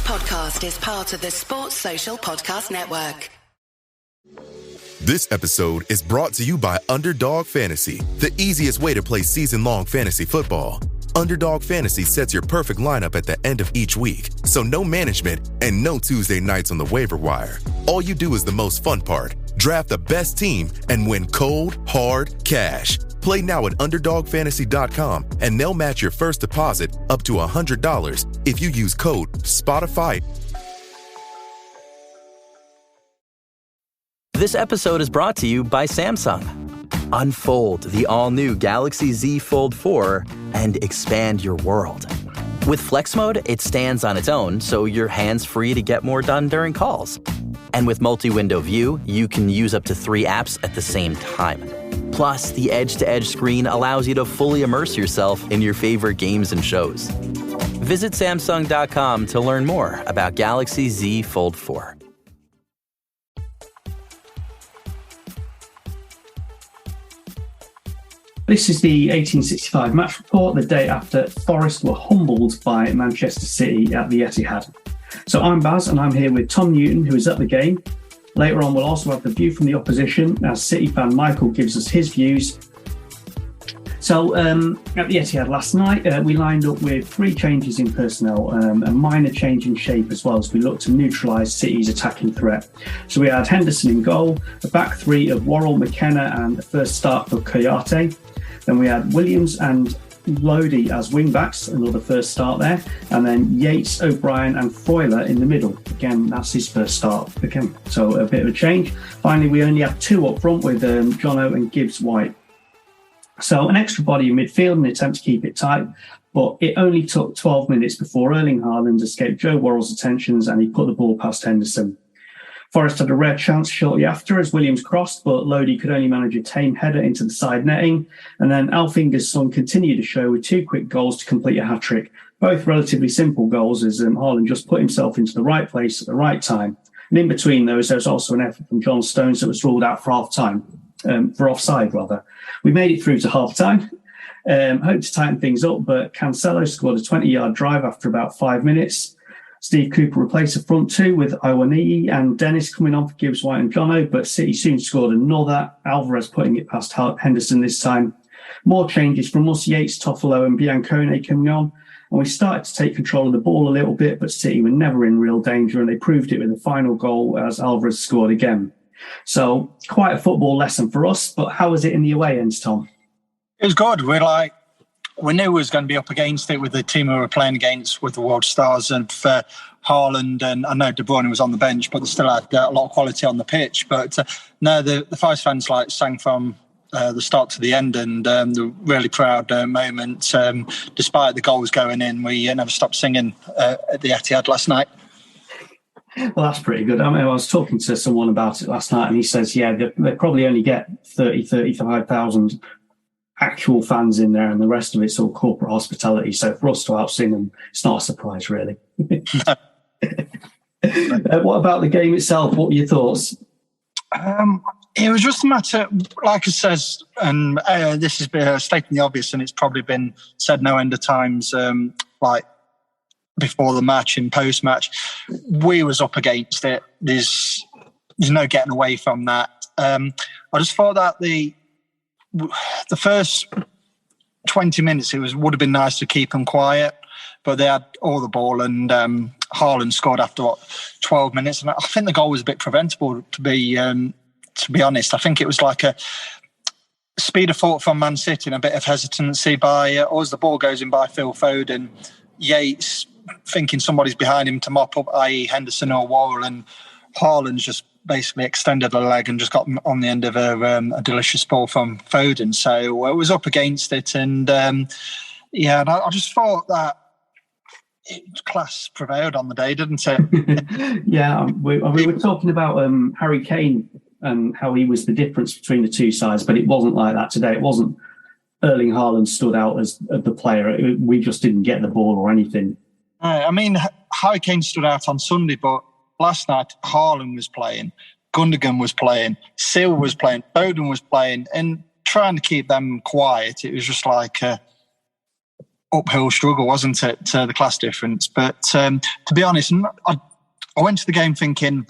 podcast is part of the Sports Social Podcast Network. This episode is brought to you by Underdog Fantasy, the easiest way to play season-long fantasy football. Underdog Fantasy sets your perfect lineup at the end of each week, so no management and no Tuesday nights on the waiver wire. All you do is the most fun part. Draft the best team and win cold, hard cash. Play now at UnderdogFantasy.com and they'll match your first deposit up to $100 if you use code SPOTIFY. This episode is brought to you by Samsung. Unfold the all-new Galaxy Z Fold 4 and expand your world. With Flex Mode, it stands on its own, so you're hands-free to get more done during calls. And with multi-window view, you can use up to 3 apps at the same time. Plus, the edge-to-edge screen allows you to fully immerse yourself in your favorite games and shows. Visit Samsung.com to learn more about Galaxy Z Fold 4. This is the 1865 match report, the day after Forest were humbled by Manchester City at the Etihad. So I'm Baz, and I'm here with Tom Newton, who is at the game. Later on, we'll also have the view from the opposition, as City fan Michael gives us his views. So at the Etihad last night, we lined up with 3 changes in personnel, a minor change in shape as well, as we looked to neutralise City's attacking threat. So we had Henderson in goal, a back 3 of Worrell, McKenna and a first start for Kouyaté. Then we had Williams and Lodi as wing-backs, another first start there. And then Yates, O'Brien and Freuler in the middle. Again, that's his first start again. So a bit of a change. Finally, we only have 2 up front with Jono and Gibbs-White. So an extra body in midfield in an attempt to keep it tight. But it only took 12 minutes before Erling Haaland escaped Joe Worrell's attentions and he put the ball past Henderson. Forest had a rare chance shortly after as Williams crossed, but Lodi could only manage a tame header into the side netting. And then Alfinger's son continued to show with 2 quick goals to complete a hat-trick. Both relatively simple goals as Haaland just put himself into the right place at the right time. And in between those, there was also an effort from John Stones that was ruled out for offside. We made it through to half-time. Hoped to tighten things up, but Cancelo scored a 20-yard drive after about 5 minutes. Steve Cooper replaced the front 2 with Iwanyi and Dennis coming on for Gibbs, White and Jono, but City soon scored another, Alvarez putting it past Henderson this time. More changes from us, Yates, Toffolo and Biancone coming on, and we started to take control of the ball a little bit, but City were never in real danger, and they proved it with the final goal as Alvarez scored again. So quite a football lesson for us, but how was it in the away ends, Tom? It was good. We knew we was going to be up against it with the team we were playing against with the world stars and for Haaland, and I know De Bruyne was on the bench, but they still had a lot of quality on the pitch. But no, the Forest fans sang from the start to the end, and the really proud moment. Despite the goals going in, we never stopped singing at the Etihad last night. Well, that's pretty good. I was talking to someone about it last night, and he says, they probably only get 35,000 actual fans in there, and the rest of it's all corporate hospitality. So for us to outsing them, it's not a surprise, really. What about the game itself? What were your thoughts? It was just a matter, like it says, and this has been stating the obvious, and it's probably been said no end of times, like before the match and post-match. We was up against it. There's no getting away from that. I just thought that the first 20 minutes, would have been nice to keep them quiet, but they had all the ball, and Haaland scored after 12 minutes, and I think the goal was a bit preventable. To be honest, I think it was like a speed of thought from Man City and a bit of hesitancy by as the ball goes in by Phil Foden, Yates thinking somebody's behind him to mop up, i.e. Henderson or Worrell, and Haaland's just basically extended a leg and just got on the end of a delicious ball from Foden. So it was up against it, and and I just thought that class prevailed on the day, didn't it? Yeah, we were talking about Harry Kane and how he was the difference between the two sides, but it wasn't like that today. It wasn't Erling Haaland stood out as the player. We just didn't get the ball or anything. I mean, Harry Kane stood out on Sunday, but last night Haaland was playing, Gundogan was playing, Seal was playing, Foden was playing, and trying to keep them quiet, it was just like uphill struggle, wasn't it, the class difference? But to be honest, I went to the game thinking,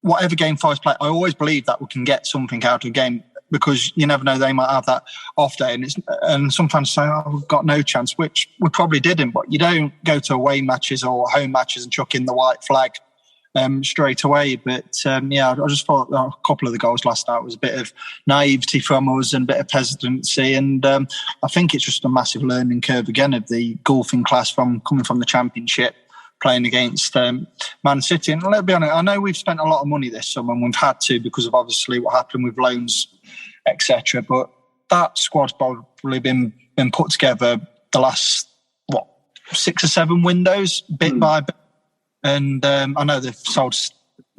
whatever game Forest play, I always believe that we can get something out of a game, because you never know, they might have that off day, and sometimes say, "Oh, we've got no chance," which we probably didn't. But you don't go to away matches or home matches and chuck in the white flag straight away. But I just thought a couple of the goals last night was a bit of naivety from us and a bit of hesitancy, and I think it's just a massive learning curve again of the golfing class from coming from the Championship, playing against Man City. And let's be honest, I know we've spent a lot of money this summer, and we've had to because of obviously what happened with loans, etc. But that squad's probably been put together the last 6 or 7 windows, bit by bit. And I know they've sold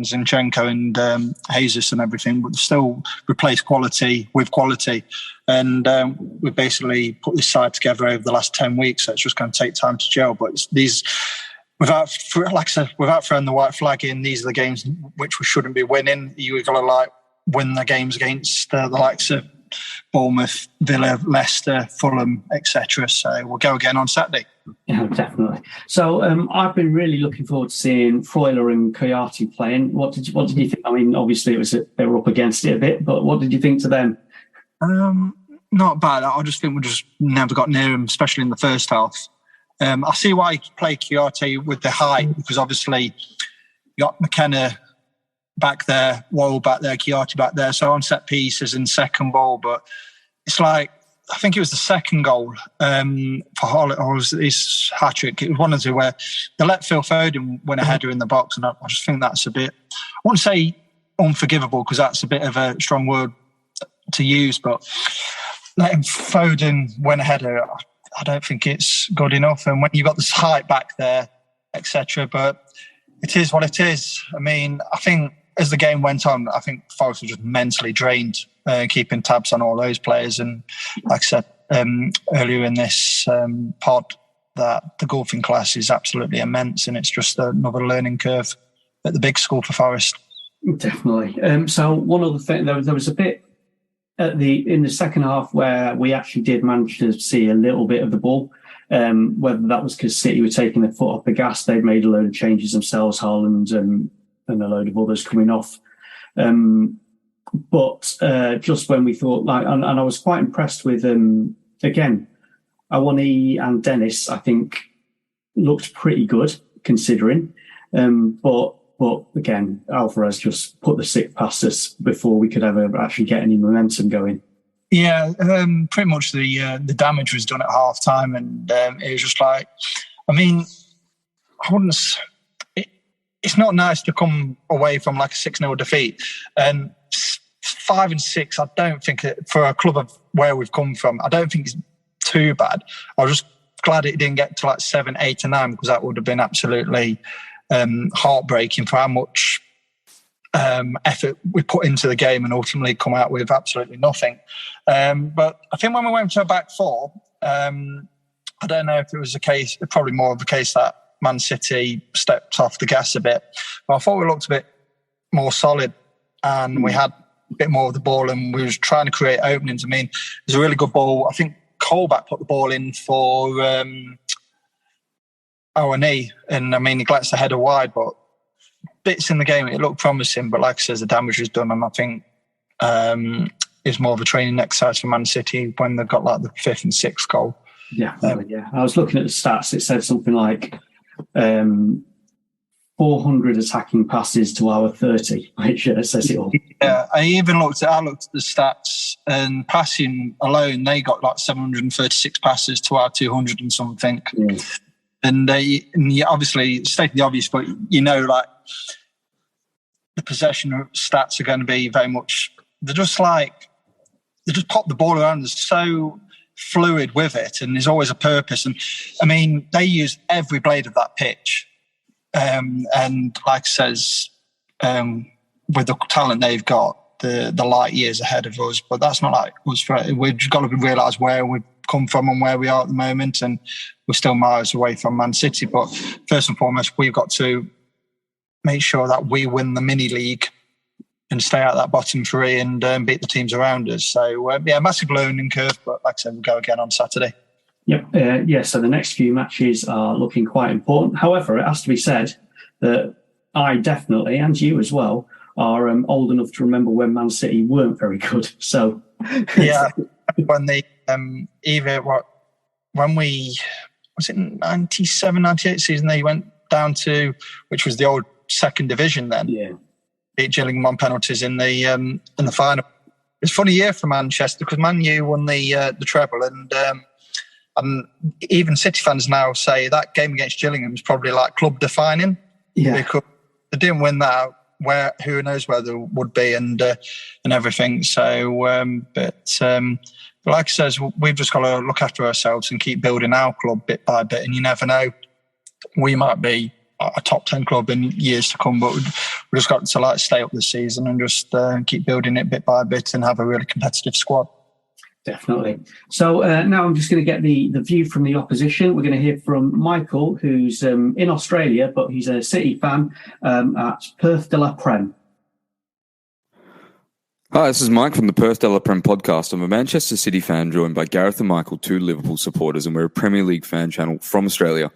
Zinchenko and Jesus and everything, but they've still replaced quality with quality. And we've basically put this side together over the last 10 weeks, so it's just going to take time to gel. But these, without throwing the white flag in, these are the games which we shouldn't be winning. You've got to win the games against the likes of Bournemouth, Villa, Leicester, Fulham, etc. So we'll go again on Saturday. Yeah, definitely. So I've been really looking forward to seeing Freuler and Kouyaté playing. What did you think? I mean, obviously they were up against it a bit, but what did you think to them? Not bad. I just think we just never got near him, especially in the first half. I see why he played Kouyaté with the height, because obviously you got McKenna back there, Wall back there, Kouyaté back there, so on set pieces and second ball. But it's like, I think it was the second goal for Holland, or was his hat-trick. It was one of the where they let Phil Foden win a header in the box, and I just think that's a bit, I wouldn't say unforgivable, because that's a bit of a strong word to use, but letting Foden win a header, I don't think it's good enough. And when you've got this height back there, etc., but it is what it is. I mean, I think as the game went on, I think Forest was just mentally drained, keeping tabs on all those players. And like I said earlier in this pod, that the golfing class is absolutely immense, and it's just another learning curve at the big school for Forest. Definitely. So one other thing, there was a bit in the second half where we actually did manage to see a little bit of the ball. Whether that was because City were taking their foot off the gas, they'd made a load of changes themselves, Haaland and a load of others coming off. But just when we thought, and I was quite impressed with, again, Awani and Dennis, I think, looked pretty good considering. But again, Alvarez just put the sick past us before we could ever actually get any momentum going. Yeah, pretty much the damage was done at half time, and it was just like, I mean, it's not nice to come away from like a 6-0 defeat. And 5 and 6, I don't think, for a club of where we've come from, I don't think it's too bad. I was just glad it didn't get to like 7, 8 and 9, because that would have been absolutely heartbreaking for how much effort we put into the game and ultimately come out with absolutely nothing. But I think when we went to a back four, I don't know if it was a case, probably more of a case that Man City stepped off the gas a bit. But I thought we looked a bit more solid, and we had a bit more of the ball, and we was trying to create openings. I mean, it was a really good ball. I think Colback put the ball in for O&E, and I mean, he glanced the header wide, but bits in the game, it looked promising. But like I said, the damage was done, and I think it's more of a training exercise for Man City when they've got like the 5th and 6th goal. Yeah. I was looking at the stats. It said something like 400 attacking passes to our 30, which says it all. Yeah, I looked at the stats, and passing alone, they got like 736 passes to our 200 and something. Yeah. And obviously, stating the obvious, but like the possession stats are going to be very much, they just pop the ball around. They're so fluid with it, and there's always a purpose. And I mean, they use every blade of that pitch. And like says, with the talent they've got, the light years ahead of us. But that's not like us. We've just got to realise where we've come from and where we are at the moment, and we're still miles away from Man City. But first and foremost, we've got to make sure that we win the mini league and stay out that bottom 3 and beat the teams around us. So massive learning curve. But like I said, we'll go again on Saturday. Yep. So the next few matches are looking quite important. However, it has to be said that I definitely, and you as well, are old enough to remember when Man City weren't very good. So yeah, when they when we was it 97, 98 season they went down to, which was the old second division then. Yeah, beat Gillingham on penalties in the final. It's a funny year for Manchester because Man U won the treble, and even City fans now say that game against Gillingham is probably like club defining. Yeah, because they didn't win that. Where who knows where they would be and everything. So, but like I says, we've just got to look after ourselves and keep building our club bit by bit. And you never know, we might be a top 10 club in years to come, but we've just got to stay up this season and just keep building it bit by bit and have a really competitive squad. Definitely. So now I'm just going to get the view from the opposition. We're going to hear from Michael, who's in Australia, but he's a City fan at Perth De La Prem. Hi, this is Mike from the Perth De La Prem podcast. I'm a Manchester City fan joined by Gareth and Michael, two Liverpool supporters, and we're a Premier League fan channel from Australia.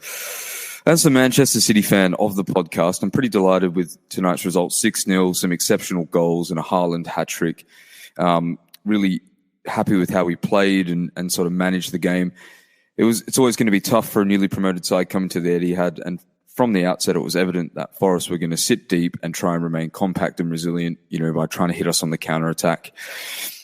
As the Manchester City fan of the podcast, I'm pretty delighted with tonight's result, 6-0, some exceptional goals and a Haaland hat-trick. Really happy with how we played and sort of managed the game. It's always going to be tough for a newly promoted side coming to the Etihad, and from the outset it was evident that Forest were going to sit deep and try and remain compact and resilient, by trying to hit us on the counter-attack.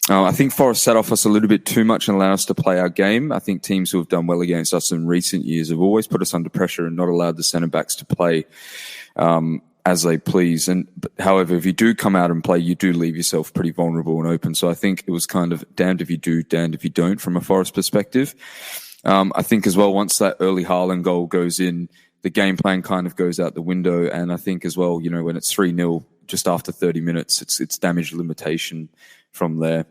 I think Forest sat off us a little bit too much and allowed us to play our game. I think teams who have done well against us in recent years have always put us under pressure and not allowed the centre-backs to play as they please. However, if you do come out and play, you do leave yourself pretty vulnerable and open. So I think it was kind of damned if you do, damned if you don't from a Forest perspective. I think as well, once that early Haaland goal goes in, the game plan kind of goes out the window. And I think as well, when it's 3-0 just after 30 minutes, it's damage limitation from there.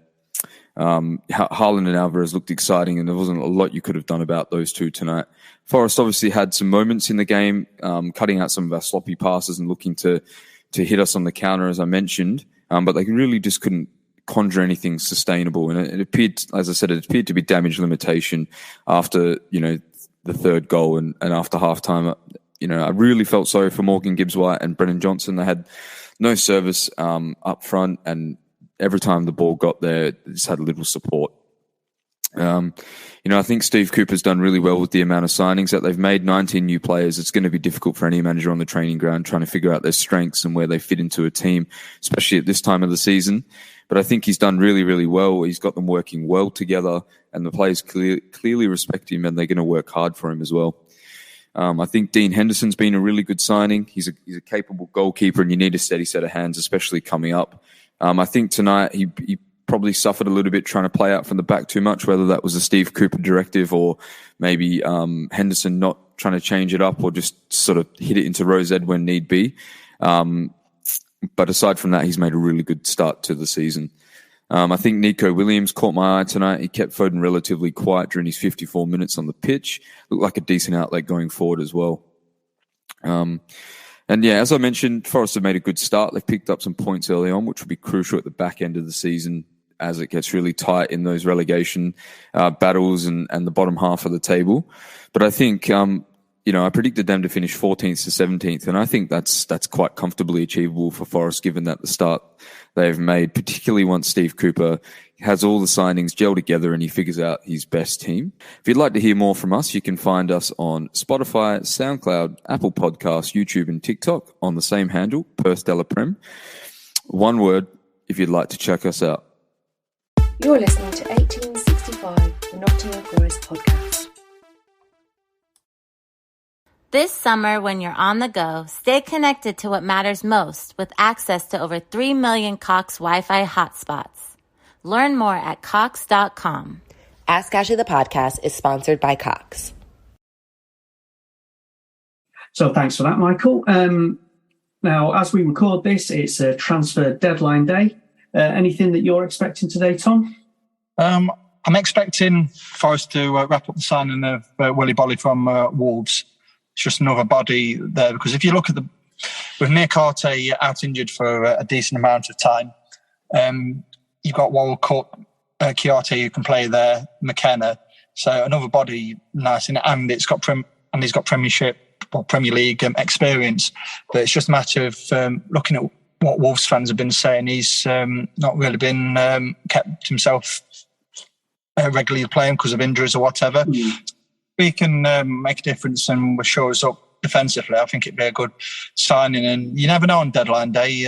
Haaland and Alvarez looked exciting, and there wasn't a lot you could have done about those two tonight. Forest obviously had some moments in the game, cutting out some of our sloppy passes and looking to hit us on the counter, as I mentioned, but they really just couldn't conjure anything sustainable. And it appeared, as I said, it appeared to be damage limitation after, the third goal and after halftime. I really felt sorry for Morgan Gibbs-White and Brennan Johnson. They had no service up front, and every time the ball got there, they just had a little support. I think Steve Cooper's done really well with the amount of signings that they've made, 19 new players. It's going to be difficult for any manager on the training ground trying to figure out their strengths and where they fit into a team, especially at this time of the season. But I think he's done really, really well. He's got them working well together, and the players clearly respect him, and they're going to work hard for him as well. I think Dean Henderson's been a really good signing. He's a capable goalkeeper, and you need a steady set of hands, especially coming up. I think tonight he probably suffered a little bit trying to play out from the back too much, whether that was a Steve Cooper directive or maybe Henderson not trying to change it up or just sort of hit it into Rose Ed when need be. But aside from that, he's made a really good start to the season. I think Nico Williams caught my eye tonight. He kept Foden relatively quiet during his 54 minutes on the pitch. Looked like a decent outlet going forward as well. And yeah, as I mentioned, Forest have made a good start. They've picked up some points early on, which will be crucial at the back end of the season as it gets really tight in those relegation battles and the bottom half of the table. But I think, I predicted them to finish 14th to 17th, and I think that's quite comfortably achievable for Forest, given that the start they've made, particularly once Steve Cooper has all the signings gel together and he figures out his best team. If you'd like to hear more from us, you can find us on Spotify, SoundCloud, Apple Podcasts, YouTube and TikTok on the same handle, Perth De La Prem. One word if you'd like to check us out. You're listening to 1865, the Nottingham Forest podcast. This summer, when you're on the go, stay connected to what matters most with access to over 3 million Cox Wi-Fi hotspots. Learn more at Cox.com. Ask Ashley the podcast is sponsored by Cox. So thanks for that, Michael. Now, as we record this, it's a transfer deadline day. Anything that you're expecting today, Tom? I'm expecting Forest to wrap up the signing of Willy Bolly from Wolves. It's just another body there, because if you look at with Nick Arte out injured for a decent amount of time, you've got Walcott, Chiarte who can play there, McKenna. So another body, nice, and he's got Premiership or Premier League experience. But it's just a matter of looking at what Wolves fans have been saying. He's not really been kept himself regularly playing because of injuries or whatever. We can make a difference and we're sure us up defensively. I think it'd be a good signing, and you never know on deadline day.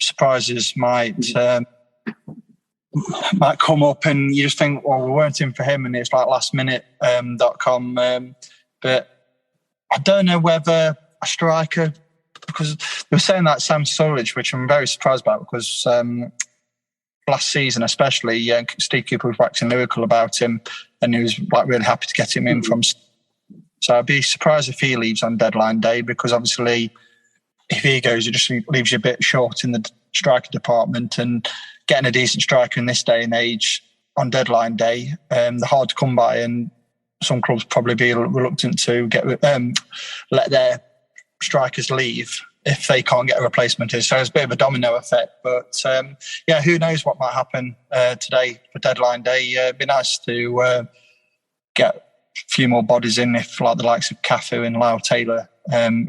Surprises might come up, and you just think, well, we weren't in for him, and it's like lastminute.com. But I don't know whether a striker, because they were saying that Sam Surridge, which I'm very surprised about, because last season especially, Steve Cooper was waxing lyrical about him, and he was like really happy to get him in from. So I'd be surprised if he leaves on deadline day, because obviously if he goes, it just leaves you a bit short in the striker department, and getting a decent striker in this day and age on deadline day, they're hard to come by, and some clubs probably be reluctant to let their strikers leave if they can't get a replacement in. So it's a bit of a domino effect. But who knows what might happen today for deadline day. It'd be nice to get a few more bodies in, if like the likes of Cafu and Lyle Taylor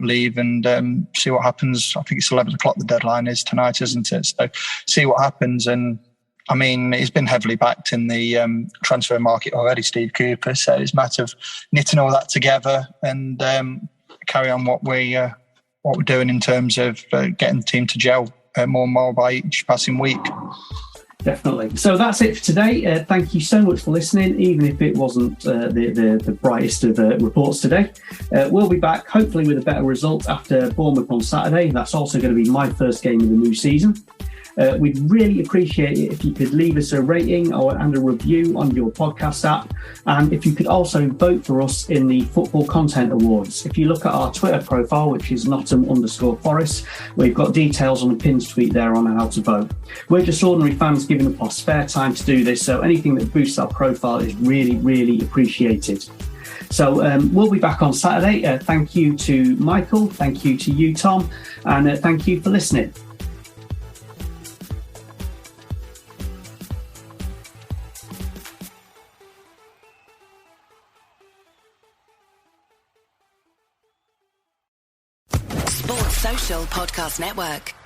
leave, and see what happens. I think it's 11 o'clock the deadline is tonight, isn't it? So see what happens. And I mean, he's been heavily backed in the transfer market already, Steve Cooper. So it's a matter of knitting all that together and carry on what we're doing in terms of getting the team to gel more and more by each passing week. Definitely. So that's it for today. Thank you so much for listening, even if it wasn't the brightest of reports today. We'll be back hopefully with a better result after Bournemouth on Saturday. That's also going to be my first game of the new season. We'd really appreciate it if you could leave us a rating and a review on your podcast app. And if you could also vote for us in the Football Content Awards. If you look at our Twitter profile, which is Nottingham_Forest, we've got details on the pinned tweet there on how to vote. We're just ordinary fans giving up our spare time to do this, so anything that boosts our profile is really, really appreciated. So we'll be back on Saturday. Thank you to Michael, thank you to you, Tom, and thank you for listening. Social Podcast Network.